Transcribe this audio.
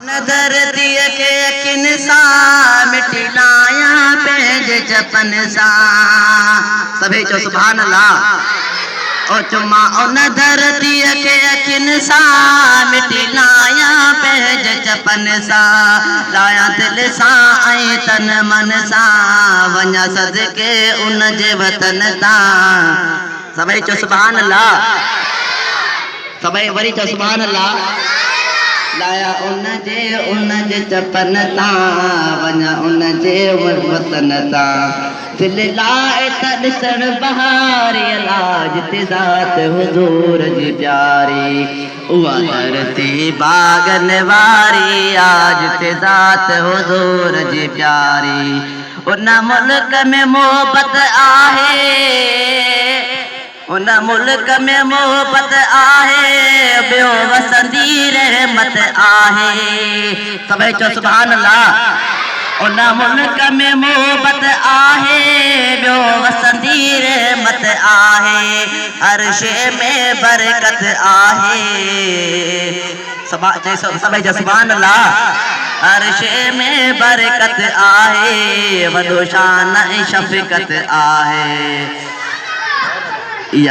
धरती के किन सा मिटी लाया पेज चपन सा सभी चो सुभान अल्लाह ओ चुम्मा उन धरती के किन सा मिटी लाया पेज चपन सा लाया दिल सा ऐं तन मन सा वञा सदके उन जे वतन ता सभी चो सुभान अल्लाह सभी वरी चो सुभान अल्लाह लाया उन जे चपन ता वञा उन जे वतन ता दिल लाए त ॾिसण बहारी अलाज ते ज़ात हुज़ूर जी प्यारी उहा धरती बागन वारी आज ते ज़ात हुज़ूर जी प्यारी उन मुल्क में मोहब्बत आहे उन मुल्क में मोहब्बत आहे ॿियो वसंदी रहमत आहे सभई चो सुभान अल्लाह उन मुल्क में मोहब्बत आहे ॿियो वसंदी रहमत आहे हर शइ में बरकत आहे सभई चो सुभान अल्लाह हर शइ में बरकत आहे वॾो शान ऐं शफ़क़त आहे